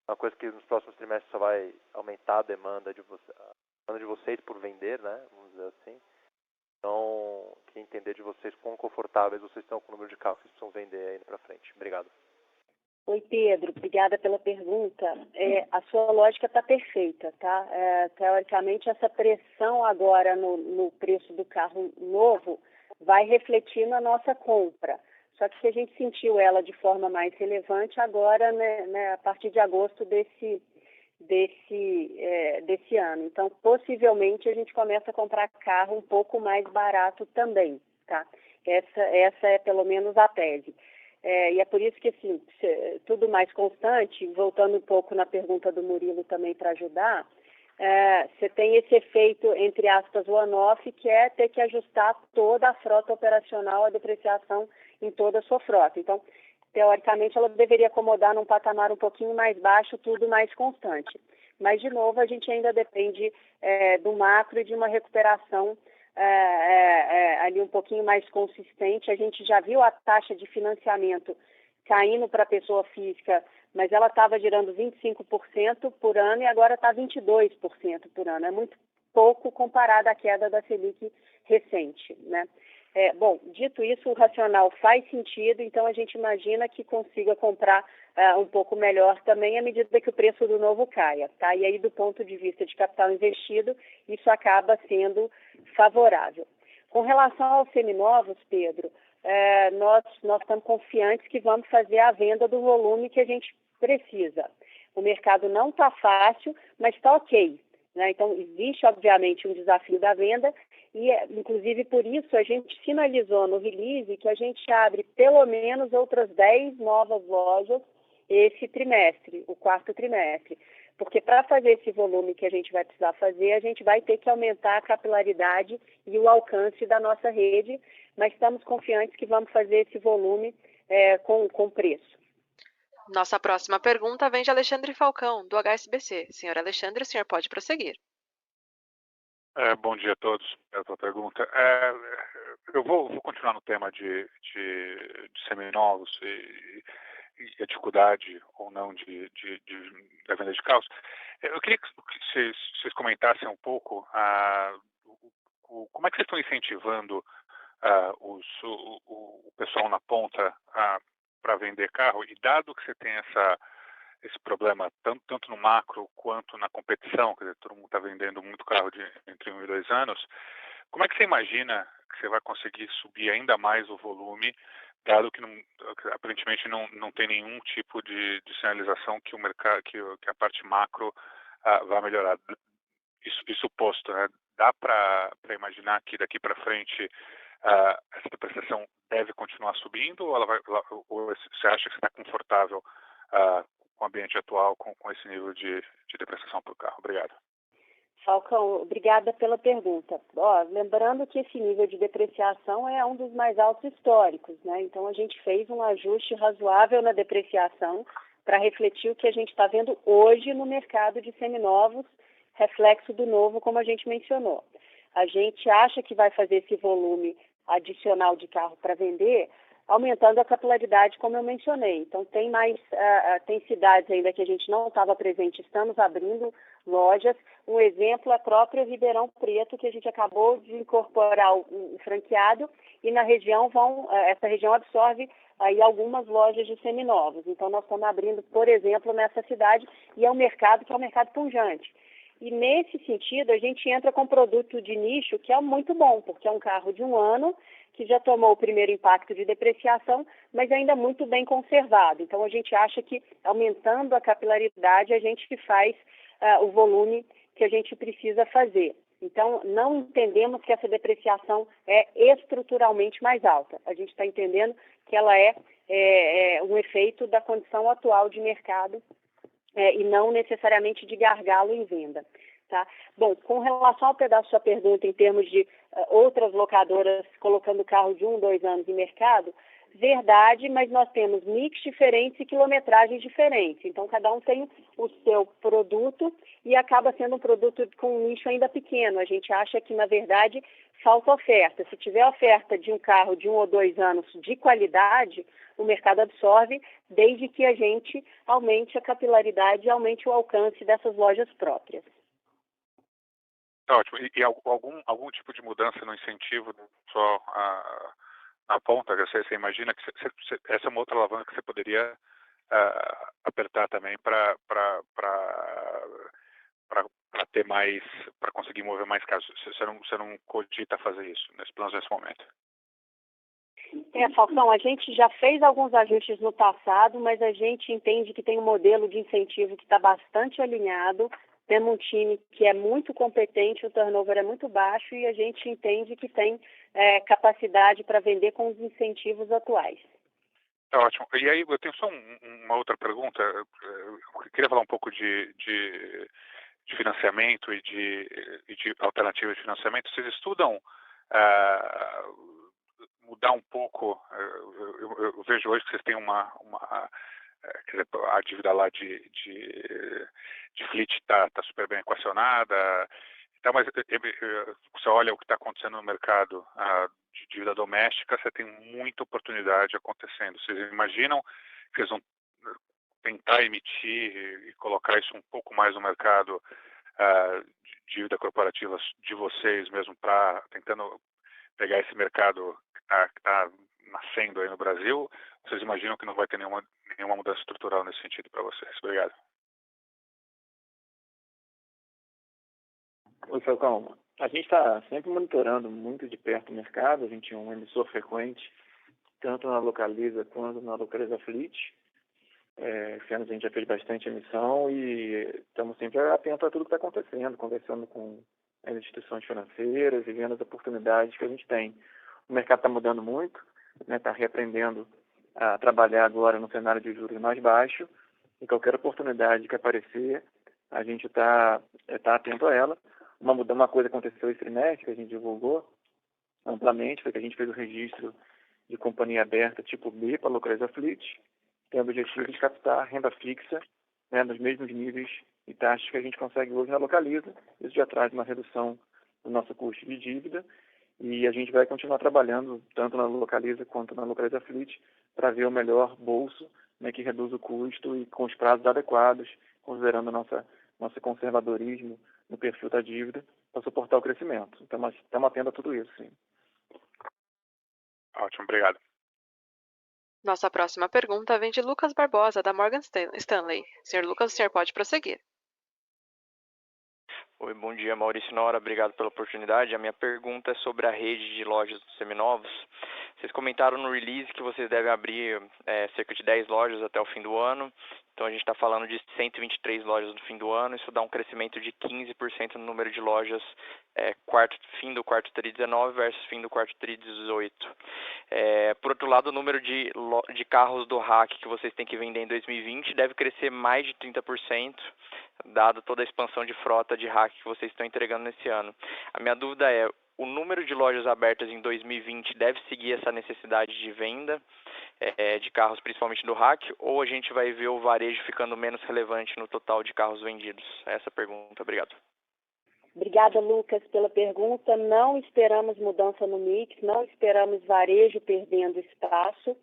uma coisa que nos próximos trimestres só vai aumentar a demanda de vocês por vender, né? Vamos dizer assim. Então, queria entender de vocês quão confortáveis vocês estão com o número de carros que vocês precisam vender aí para frente. Obrigado. Oi, Pedro. Obrigada pela pergunta. A sua lógica está perfeita, tá? Teoricamente, essa pressão agora no preço do carro novo vai refletir na nossa compra. Só que se a gente sentiu ela de forma mais relevante agora, né, a partir de agosto desse ano. Então, possivelmente, a gente começa a comprar carro um pouco mais barato também, tá? Essa é pelo menos a tese. E é por isso que, assim, tudo mais constante, voltando um pouco na pergunta do Murilo também para ajudar, você tem esse efeito, entre aspas, one-off, que é ter que ajustar toda a frota operacional, a depreciação em toda a sua frota. Então, teoricamente, ela deveria acomodar num patamar um pouquinho mais baixo, tudo mais constante. Mas, de novo, a gente ainda depende do macro e de uma recuperação ali um pouquinho mais consistente. A gente já viu a taxa de financiamento caindo para a pessoa física, mas ela estava girando 25% por ano e agora está 22% por ano. É muito pouco comparado à queda da Selic recente, né? Bom, dito isso, o racional faz sentido, então a gente imagina que consiga comprar um pouco melhor também à medida que o preço do novo caia, tá? E aí, do ponto de vista de capital investido, isso acaba sendo favorável. Com relação aos seminovos, Pedro, nós estamos confiantes que vamos fazer a venda do volume que a gente precisa. O mercado não está fácil, mas está ok, né? Então, existe, obviamente, um desafio da venda e, inclusive, por isso, a gente sinalizou no release que a gente abre pelo menos outras 10 novas lojas esse trimestre, o 4º trimestre. Porque para fazer esse volume que a gente vai precisar fazer, a gente vai ter que aumentar a capilaridade e o alcance da nossa rede, mas estamos confiantes que vamos fazer esse volume com preço. Nossa próxima pergunta vem de Alexandre Falcão, do HSBC. Senhor Alexandre, o senhor pode prosseguir. Bom dia a todos. Pela pergunta. Eu vou continuar no tema de seminovos e a dificuldade ou não da venda de carros. Eu queria que vocês comentassem um pouco como é que vocês estão incentivando o pessoal na ponta para vender carro, e dado que você tem esse problema tanto no macro quanto na competição, quer dizer, todo mundo está vendendo muito carro entre 1 e 2 anos, como é que você imagina que você vai conseguir subir ainda mais o volume, dado que aparentemente não tem nenhum tipo de sinalização que o mercado, que a parte macro vai melhorar? Isso posto, né? Dá para imaginar que daqui para frente essa depreciação deve continuar subindo, ou você acha que você está confortável com o ambiente atual, com esse nível de depreciação por carro? Obrigado. Falcão, obrigada pela pergunta. Lembrando que esse nível de depreciação é um dos mais altos históricos, né? Então, a gente fez um ajuste razoável na depreciação para refletir o que a gente está vendo hoje no mercado de seminovos, reflexo do novo, como a gente mencionou. A gente acha que vai fazer esse volume adicional de carro para vender, aumentando a capilaridade, como eu mencionei. Então, tem cidades ainda que a gente não estava presente, estamos abrindo lojas. Um exemplo é a própria Ribeirão Preto, que a gente acabou de incorporar o franqueado, e na região essa região absorve aí algumas lojas de seminovos. Então, nós estamos abrindo, por exemplo, nessa cidade, e é um mercado que é um mercado pujante. E nesse sentido, a gente entra com produto de nicho que é muito bom, porque é um carro de 1 ano, que já tomou o primeiro impacto de depreciação, mas ainda muito bem conservado. Então, a gente acha que, aumentando a capilaridade, a gente faz o volume que a gente precisa fazer. Então, não entendemos que essa depreciação é estruturalmente mais alta. A gente está entendendo que ela é um efeito da condição atual de mercado e não necessariamente de gargalo em venda. Tá? Bom, com relação ao pedaço da sua pergunta em termos de outras locadoras colocando carro de 1, 2 anos em mercado, verdade, mas nós temos mix diferentes e quilometragens diferentes. Então, cada um tem o seu produto e acaba sendo um produto com um nicho ainda pequeno. A gente acha que, na verdade, falta oferta. Se tiver oferta de um carro de 1 ou 2 anos de qualidade, o mercado absorve, desde que a gente aumente a capilaridade e aumente o alcance dessas lojas próprias. Ótimo. E algum tipo de mudança no incentivo só na ponta? Você imagina que essa é uma outra alavanca que você poderia apertar também para ter mais, para conseguir mover mais casos? Você não cogita fazer isso nesse momento? Falcão, a gente já fez alguns ajustes no passado, mas a gente entende que tem um modelo de incentivo que está bastante alinhado. Temos um time que é muito competente, o turnover é muito baixo e a gente entende que tem capacidade para vender com os incentivos atuais. Ótimo. E aí, eu tenho só uma outra pergunta. Eu queria falar um pouco de financiamento e de alternativas de financiamento. Vocês estudam mudar um pouco? Eu vejo hoje que vocês têm quer dizer, a dívida lá de fleet está super bem equacionada, mas você olha o que está acontecendo no mercado de dívida doméstica, você tem muita oportunidade acontecendo. Vocês imaginam que eles vão tentar emitir e colocar isso um pouco mais no mercado de dívida corporativa de vocês mesmo, tentando pegar esse mercado que está nascendo aí no Brasil? Vocês imaginam que não vai ter nenhuma mudança estrutural nesse sentido para vocês? Obrigado. Oi, Falcão. A gente está sempre monitorando muito de perto o mercado. A gente é um emissor frequente, tanto na Localiza quanto na Localiza Fleet. Esse ano a gente já fez bastante emissão e estamos sempre atentos a tudo que está acontecendo, conversando com as instituições financeiras e vendo as oportunidades que a gente tem. O mercado está mudando muito, está reaprendendo a trabalhar agora no cenário de juros mais baixo, e qualquer oportunidade que aparecer, a gente está atento a ela. Uma coisa aconteceu esse trimestre, que a gente divulgou amplamente, foi que a gente fez o registro de companhia aberta tipo B para a Localiza Fleet, tem o objetivo de captar renda fixa, nos mesmos níveis e taxas que a gente consegue hoje na Localiza. Isso já traz uma redução do nosso custo de dívida, e a gente vai continuar trabalhando tanto na Localiza quanto na Localiza Fleet para ver o melhor bolso, né, que reduz o custo e com os prazos adequados, considerando nosso conservadorismo no perfil da dívida, para suportar o crescimento. Então, nós estamos atendo a tudo isso, sim. Ótimo, obrigado. Nossa próxima pergunta vem de Lucas Barbosa, da Morgan Stanley. Senhor Lucas, o senhor pode prosseguir. Oi, bom dia, Maurício Nora, obrigado pela oportunidade. A minha pergunta é sobre a rede de lojas dos seminovos. Vocês comentaram no release que vocês devem abrir cerca de 10 lojas até o fim do ano. Então a gente está falando de 123 lojas no fim do ano. Isso dá um crescimento de 15% no número de lojas fim do quarto TRI 19 versus fim do quarto TRI 18. Por outro lado, o número de carros do RAC que vocês têm que vender em 2020 deve crescer mais de 30%, dado toda a expansão de frota de RAC que vocês estão entregando nesse ano. A minha dúvida é, o número de lojas abertas em 2020 deve seguir essa necessidade de venda de carros, principalmente do RAC, ou a gente vai ver o varejo ficando menos relevante no total de carros vendidos? Essa pergunta, obrigado. Obrigada, Lucas, pela pergunta. Não esperamos mudança no mix, não esperamos varejo perdendo espaço.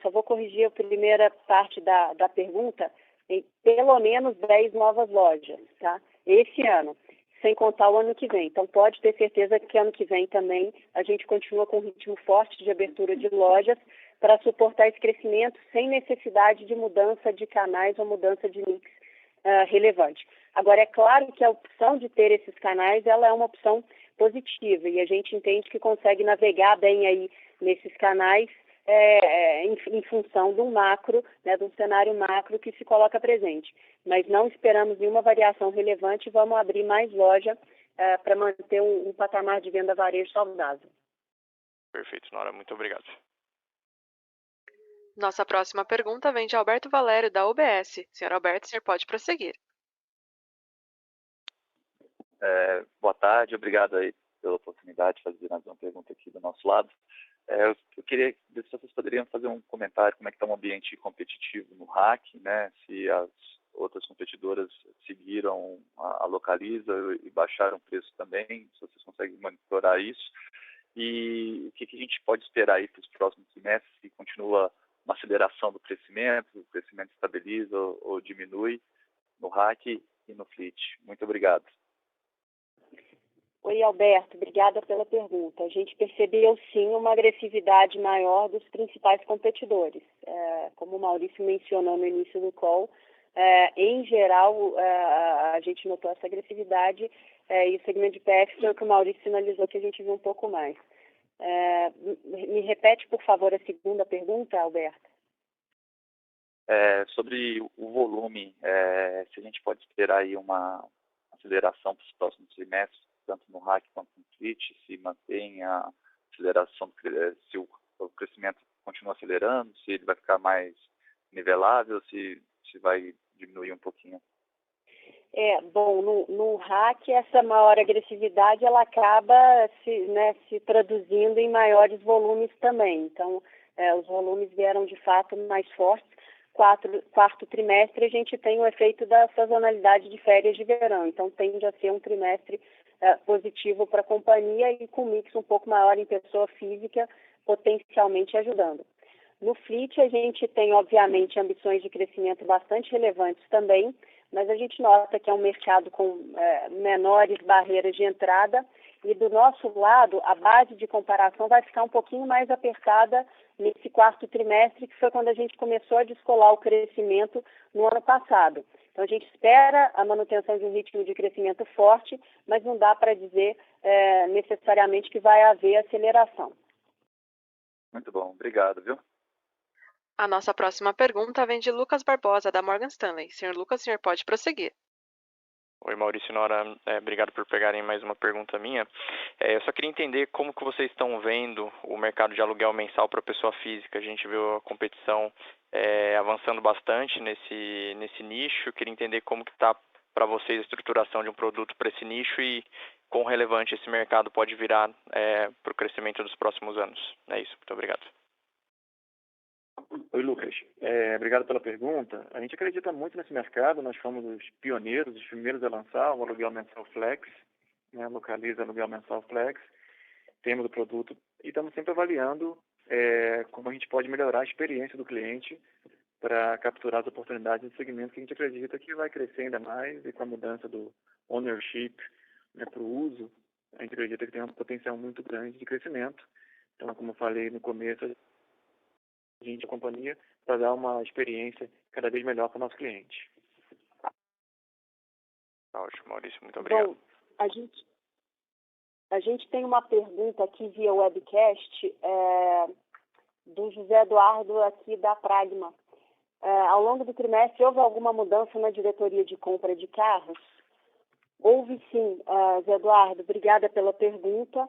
Só vou corrigir a primeira parte da pergunta. Em pelo menos 10 novas lojas, tá? Esse ano, sem contar o ano que vem. Então, pode ter certeza que ano que vem também a gente continua com um ritmo forte de abertura de lojas para suportar esse crescimento sem necessidade de mudança de canais ou mudança de mix relevante. Agora, é claro que a opção de ter esses canais, ela é uma opção positiva e a gente entende que consegue navegar bem aí nesses canais em função de um macro, né, de um cenário macro que se coloca presente. Mas não esperamos nenhuma variação relevante e vamos abrir mais loja para manter um patamar de venda varejo saudável. Perfeito, Nora. Muito obrigado. Nossa próxima pergunta vem de Alberto Valério, da UBS. Senhor Alberto, o senhor pode prosseguir. Boa tarde, obrigado aí pela oportunidade de fazer mais uma pergunta aqui do nosso lado. Eu queria ver se vocês poderiam fazer um comentário como é que está o ambiente competitivo no RAC, né? Se as outras competidoras seguiram a Localiza e baixaram o preço também, se vocês conseguem monitorar isso. E o que a gente pode esperar aí para os próximos semestres, se continua uma aceleração do crescimento, o crescimento estabiliza ou diminui no RAC e no Fleet. Muito obrigado. Oi, Alberto, obrigada pela pergunta. A gente percebeu, sim, uma agressividade maior dos principais competidores. Como o Maurício mencionou no início do call, em geral, a gente notou essa agressividade e o segmento de PF foi o que o Maurício sinalizou que a gente viu um pouco mais. Me repete, por favor, a segunda pergunta, Alberto. Sobre o volume, se a gente pode esperar aí uma aceleração para os próximos semestres, tanto no RAC quanto no Fleet, se mantém a aceleração, se o crescimento continua acelerando, se ele vai ficar mais nivelável, se vai diminuir um pouquinho. Bom, no RAC, essa maior agressividade, ela acaba se traduzindo em maiores volumes também. Então, os volumes vieram de fato mais fortes. Quarto trimestre, a gente tem o efeito da sazonalidade de férias de verão. Então, tende a ser um trimestre positivo para a companhia e com mix um pouco maior em pessoa física, potencialmente ajudando. No Fleet, a gente tem, obviamente, ambições de crescimento bastante relevantes também, mas a gente nota que é um mercado com menores barreiras de entrada e, do nosso lado, a base de comparação vai ficar um pouquinho mais apertada nesse quarto trimestre, que foi quando a gente começou a descolar o crescimento no ano passado. Então, a gente espera a manutenção de um ritmo de crescimento forte, mas não dá para dizer necessariamente que vai haver aceleração. Muito bom, obrigado, viu? A nossa próxima pergunta vem de Lucas Barbosa, da Morgan Stanley. Senhor Lucas, o senhor pode prosseguir. Oi, Maurício Nora, obrigado por pegarem mais uma pergunta minha. Eu só queria entender como que vocês estão vendo o mercado de aluguel mensal para pessoa física. A gente viu a competição avançando bastante nesse nicho. Queria entender como que está para vocês a estruturação de um produto para esse nicho e quão relevante esse mercado pode virar para o crescimento dos próximos anos. É isso, muito obrigado. Oi, Lucas. Obrigado pela pergunta. A gente acredita muito nesse mercado. Nós fomos os pioneiros, os primeiros a lançar o aluguel mensal Flex. né, localiza aluguel mensal flex, temos o produto e estamos sempre avaliando como a gente pode melhorar a experiência do cliente para capturar as oportunidades de segmento que a gente acredita que vai crescer ainda mais, e com a mudança do ownership, né, para o uso, a gente acredita que tem um potencial muito grande de crescimento. Então, como eu falei no começo, a gente, a companhia, para dar uma experiência cada vez melhor para o nosso cliente. Ótimo, Maurício, muito obrigado. Bom, a gente tem uma pergunta aqui via webcast do José Eduardo aqui da Pragma. Ao longo do trimestre, houve alguma mudança na diretoria de compra de carros? Houve sim, Zé Eduardo, obrigada pela pergunta.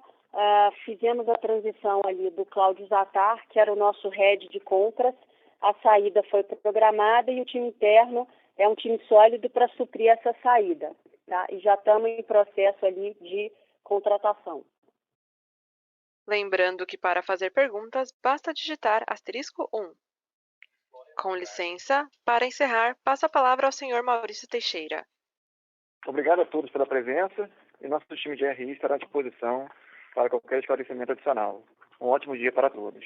Fizemos a transição ali do Cláudio Zatar, que era o nosso head de compras. A saída foi programada e o time interno é um time sólido para suprir essa saída. Tá? E já estamos em processo ali de contratação. Lembrando que para fazer perguntas, basta digitar *1. Com licença, para encerrar, passo a palavra ao senhor Maurício Teixeira. Obrigado a todos pela presença e nosso time de RI estará à disposição para qualquer esclarecimento adicional. Um ótimo dia para todos.